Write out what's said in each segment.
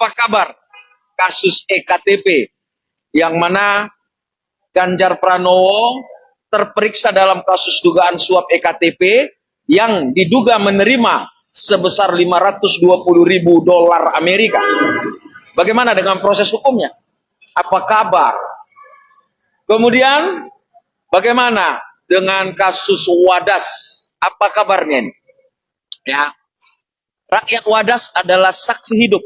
Apa kabar kasus EKTP yang mana Ganjar Pranowo terperiksa dalam kasus dugaan suap EKTP yang diduga menerima sebesar 520.000 dolar Amerika. Bagaimana dengan proses hukumnya? Apa kabar? Kemudian bagaimana dengan kasus Wadas? Apa kabarnya ini? Ya, rakyat Wadas adalah saksi hidup.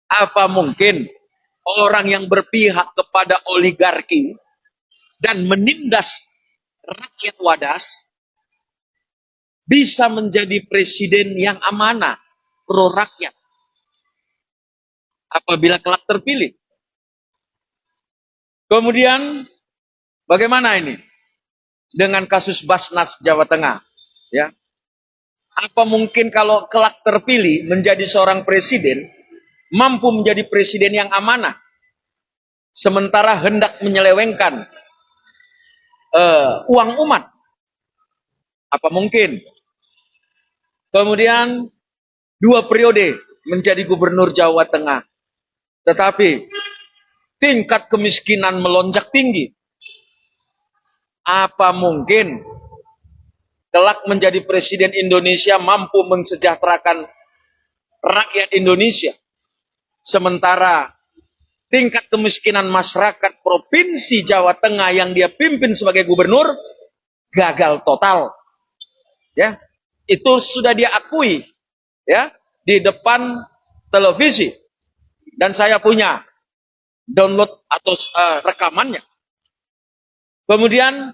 Apa mungkin orang yang berpihak kepada oligarki dan menindas rakyat Wadas bisa menjadi presiden yang amanah, pro rakyat, apabila kelak terpilih? Kemudian bagaimana ini dengan kasus Basnas Jawa Tengah? Ya, apa mungkin kalau kelak terpilih menjadi seorang presiden, mampu menjadi presiden yang amanah, sementara hendak menyelewengkan uang umat? Apa mungkin? Kemudian 2 periode menjadi gubernur Jawa Tengah, tetapi tingkat kemiskinan melonjak tinggi. Apa mungkin kelak menjadi presiden Indonesia mampu mensejahterakan rakyat Indonesia, sementara tingkat kemiskinan masyarakat provinsi Jawa Tengah yang dia pimpin sebagai gubernur gagal total? Ya, itu sudah dia akui, ya, di depan televisi, dan saya punya download atau rekamannya. Kemudian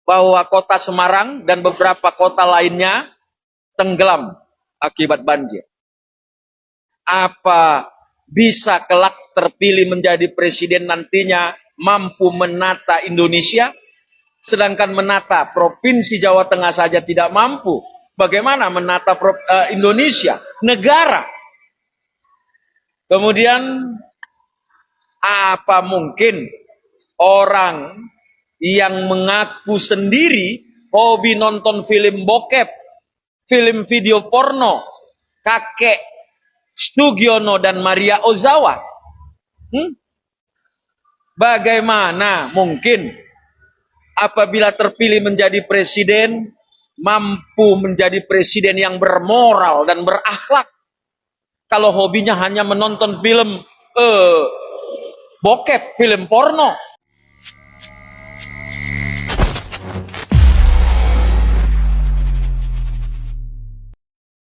bahwa kota Semarang dan beberapa kota lainnya tenggelam akibat banjir. Apa bisa kelak terpilih menjadi presiden nantinya mampu menata Indonesia, sedangkan menata provinsi Jawa Tengah saja tidak mampu? Bagaimana menata Indonesia, negara? Kemudian apa mungkin orang yang mengaku sendiri hobi nonton film bokep, film video porno, kakek Sugiono dan Maria Ozawa, bagaimana mungkin apabila terpilih menjadi presiden mampu menjadi presiden yang bermoral dan berakhlak, kalau hobinya hanya menonton film bokep, film porno?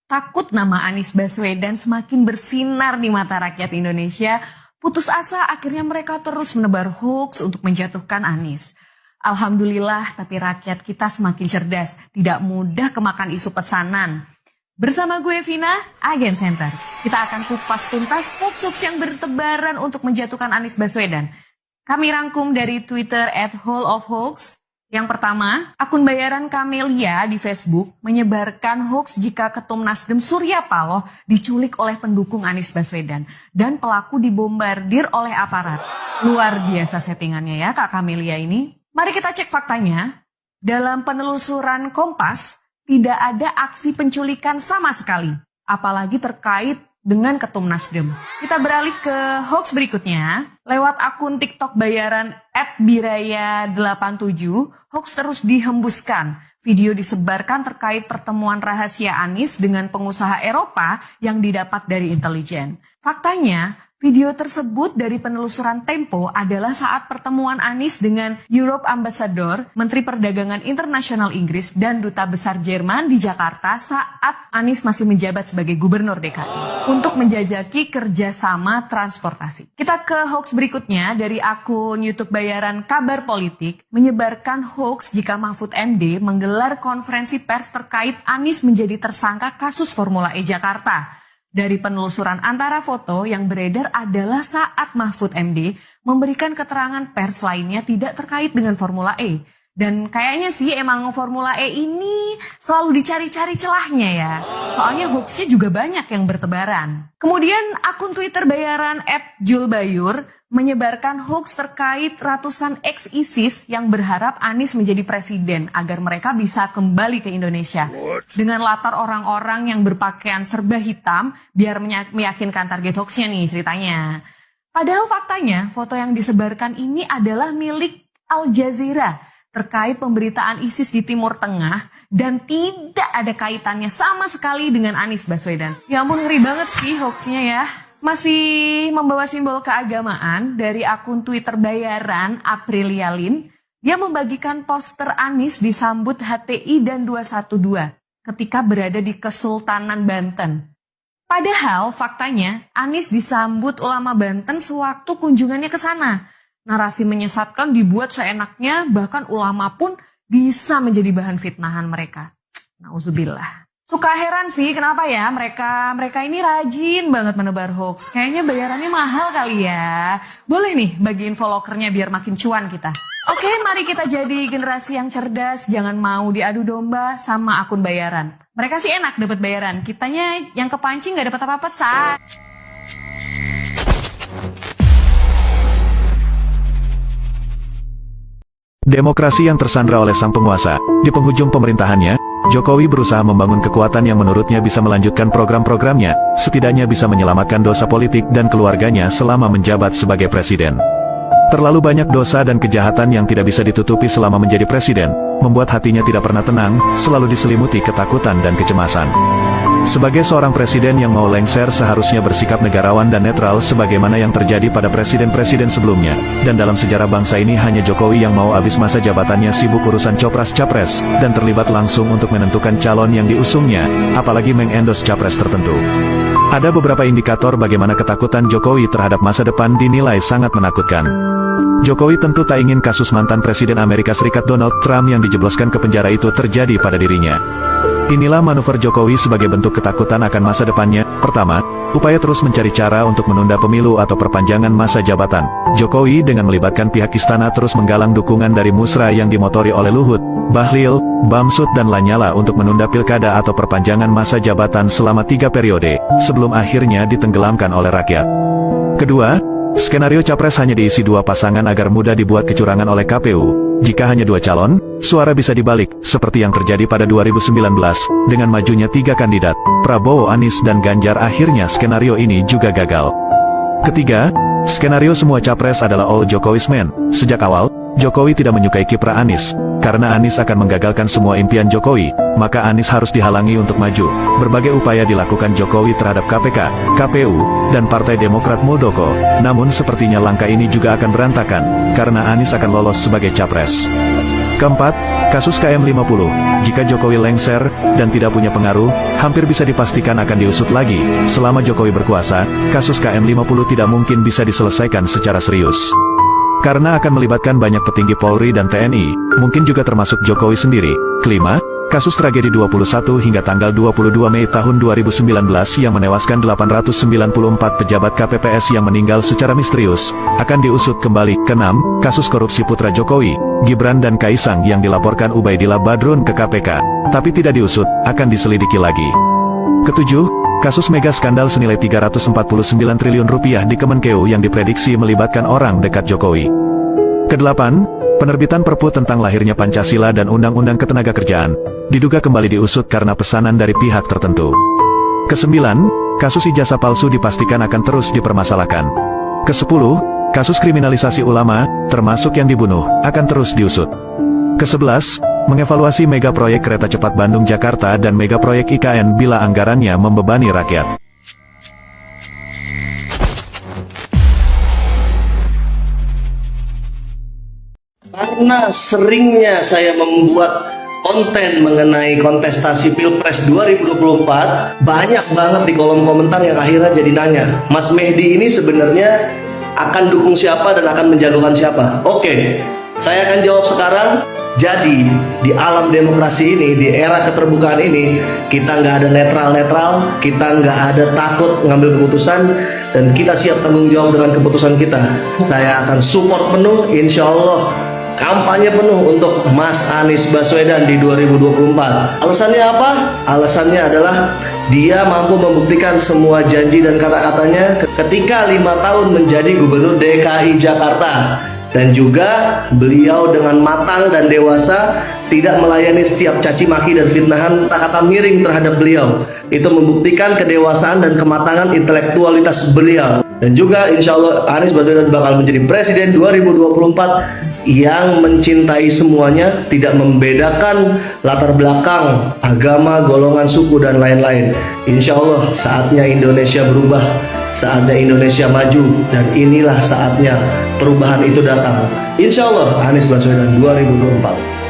Takut nama Anies Baswedan semakin bersinar di mata rakyat Indonesia, putus asa akhirnya mereka terus menebar hoax untuk menjatuhkan Anies. Alhamdulillah, tapi rakyat kita semakin cerdas, tidak mudah kemakan isu pesanan. Bersama gue Vina, Agen Center, kita akan kupas tuntas hoax yang bertebaran untuk menjatuhkan Anies Baswedan. Kami rangkum dari Twitter @wholeofhoax. Yang pertama, akun bayaran Kamelia di Facebook menyebarkan hoax jika Ketum Nasdem Surya Paloh diculik oleh pendukung Anies Baswedan dan pelaku dibombardir oleh aparat. Luar biasa settingannya ya Kak Kamelia ini. Mari kita cek faktanya. Dalam penelusuran Kompas, tidak ada aksi penculikan sama sekali, apalagi terkait dengan Ketum Nasdem. Kita beralih ke hoax berikutnya. Lewat akun TikTok bayaran @biraya87, hoax terus dihembuskan. Video disebarkan terkait pertemuan rahasia Anies dengan pengusaha Eropa yang didapat dari intelijen. Faktanya, video tersebut dari penelusuran Tempo adalah saat pertemuan Anies dengan Europe Ambassador, Menteri Perdagangan Internasional Inggris, dan Duta Besar Jerman di Jakarta saat Anies masih menjabat sebagai Gubernur DKI untuk menjajaki kerjasama transportasi. Kita ke hoax berikutnya dari akun YouTube bayaran Kabar Politik menyebarkan hoax jika Mahfud MD menggelar konferensi pers terkait Anies menjadi tersangka kasus Formula E Jakarta. Dari penelusuran antara foto yang beredar adalah saat Mahfud MD memberikan keterangan pers lainnya tidak terkait dengan Formula E. Dan kayaknya sih emang Formula E ini selalu dicari-cari celahnya ya. Soalnya hoaxnya juga banyak yang bertebaran. Kemudian akun Twitter bayaran @julbayur menyebarkan hoax terkait ratusan ex-ISIS yang berharap Anies menjadi presiden agar mereka bisa kembali ke Indonesia. Dengan latar orang-orang yang berpakaian serba hitam biar meyakinkan target hoaxnya nih ceritanya. Padahal faktanya foto yang disebarkan ini adalah milik Al Jazeera terkait pemberitaan ISIS di Timur Tengah dan tidak ada kaitannya sama sekali dengan Anies Baswedan. Ya ampun, ngeri banget sih hoaxnya ya. Masih membawa simbol keagamaan dari akun Twitter bayaran Aprilia Lin yang membagikan poster Anies disambut HTI dan 212 ketika berada di Kesultanan Banten. Padahal faktanya Anies disambut ulama Banten sewaktu kunjungannya ke sana. Narasi menyesatkan dibuat seenaknya, bahkan ulama pun bisa menjadi bahan fitnahan mereka. Nauzubillah. Suka heran sih kenapa ya mereka ini rajin banget menebar hoax. Kayaknya bayarannya mahal kali ya. Boleh nih bagiin followernya biar makin cuan kita. Oke, mari kita jadi generasi yang cerdas, jangan mau diadu domba sama akun bayaran. Mereka sih enak dapat bayaran, kitanya yang kepancing gak dapat apa-apa, say. Demokrasi yang tersandra oleh sang penguasa. Di penghujung pemerintahannya, Jokowi berusaha membangun kekuatan yang menurutnya bisa melanjutkan program-programnya, setidaknya bisa menyelamatkan dosa politik dan keluarganya selama menjabat sebagai presiden. Terlalu banyak dosa dan kejahatan yang tidak bisa ditutupi selama menjadi presiden, membuat hatinya tidak pernah tenang, selalu diselimuti ketakutan dan kecemasan. Sebagai seorang presiden yang mau lengser seharusnya bersikap negarawan dan netral sebagaimana yang terjadi pada presiden-presiden sebelumnya, dan dalam sejarah bangsa ini hanya Jokowi yang mau habis masa jabatannya sibuk urusan copras-capres, dan terlibat langsung untuk menentukan calon yang diusungnya, apalagi mengendorse capres tertentu. Ada beberapa indikator bagaimana ketakutan Jokowi terhadap masa depan dinilai sangat menakutkan. Jokowi tentu tak ingin kasus mantan Presiden Amerika Serikat Donald Trump yang dijebloskan ke penjara itu terjadi pada dirinya. Inilah manuver Jokowi sebagai bentuk ketakutan akan masa depannya. Pertama, upaya terus mencari cara untuk menunda pemilu atau perpanjangan masa jabatan. Jokowi dengan melibatkan pihak istana terus menggalang dukungan dari musra yang dimotori oleh Luhut, Bahlil, Bamsud dan Lanyala untuk menunda pilkada atau perpanjangan masa jabatan selama 3 periode, sebelum akhirnya ditenggelamkan oleh rakyat. Kedua, skenario capres hanya diisi 2 pasangan agar mudah dibuat kecurangan oleh KPU. Jika hanya 2 calon, suara bisa dibalik, seperti yang terjadi pada 2019, dengan majunya 3 kandidat, Prabowo, Anies dan Ganjar. Akhirnya skenario ini juga gagal. Ketiga, skenario semua capres adalah all Jokowi's men. Sejak awal, Jokowi tidak menyukai kiprah Anies. Karena Anies akan menggagalkan semua impian Jokowi, maka Anies harus dihalangi untuk maju. Berbagai upaya dilakukan Jokowi terhadap KPK, KPU, dan Partai Demokrat Muldoko. Namun sepertinya langkah ini juga akan berantakan, karena Anies akan lolos sebagai capres. Keempat, kasus KM50. Jika Jokowi lengser dan tidak punya pengaruh, hampir bisa dipastikan akan diusut lagi. Selama Jokowi berkuasa, kasus KM50 tidak mungkin bisa diselesaikan secara serius. Karena akan melibatkan banyak petinggi Polri dan TNI, mungkin juga termasuk Jokowi sendiri. Kelima, kasus tragedi 21 hingga tanggal 22 Mei tahun 2019 yang menewaskan 894 pejabat KPPS yang meninggal secara misterius, akan diusut kembali. Keenam, kasus korupsi putra Jokowi, Gibran dan Kaisang yang dilaporkan Ubaidillah Badrun ke KPK, tapi tidak diusut, akan diselidiki lagi. Ketujuh, kasus mega skandal senilai 349 triliun rupiah di Kemenkeu yang diprediksi melibatkan orang dekat Jokowi. Kedelapan, penerbitan Perpu tentang lahirnya Pancasila dan Undang-Undang Ketenagakerjaan, diduga kembali diusut karena pesanan dari pihak tertentu. Kesembilan, kasus ijazah palsu dipastikan akan terus dipermasalahkan. Kesepuluh, kasus kriminalisasi ulama, termasuk yang dibunuh, akan terus diusut. Kesebelas, mengevaluasi mega proyek kereta cepat Bandung-Jakarta dan mega proyek IKN bila anggarannya membebani rakyat. Karena seringnya saya membuat konten mengenai kontestasi Pilpres 2024, banyak banget di kolom komentar yang akhirnya jadi nanya, Mas Mehdi ini sebenarnya akan dukung siapa dan akan menjagokan siapa? Oke, saya akan jawab sekarang. Jadi di alam demokrasi ini, di era keterbukaan ini, kita nggak ada netral-netral, kita nggak ada takut ngambil keputusan, dan kita siap tanggung jawab dengan keputusan kita. Saya akan support penuh, insya Allah kampanye penuh untuk Mas Anies Baswedan di 2024. Alasannya apa? Alasannya adalah dia mampu membuktikan semua janji dan kata-katanya ketika 5 tahun menjadi Gubernur DKI Jakarta. Dan juga beliau dengan matang dan dewasa tidak melayani setiap caci maki dan fitnahan kata-kata miring terhadap beliau. Itu membuktikan kedewasaan dan kematangan intelektualitas beliau. Dan juga insya Allah Anies Baswedan bakal menjadi presiden 2024 yang mencintai semuanya, tidak membedakan latar belakang, agama, golongan, suku, dan lain-lain. Insya Allah saatnya Indonesia berubah, saatnya Indonesia maju, dan inilah saatnya perubahan itu datang. Insya Allah Anies Baswedan 2024.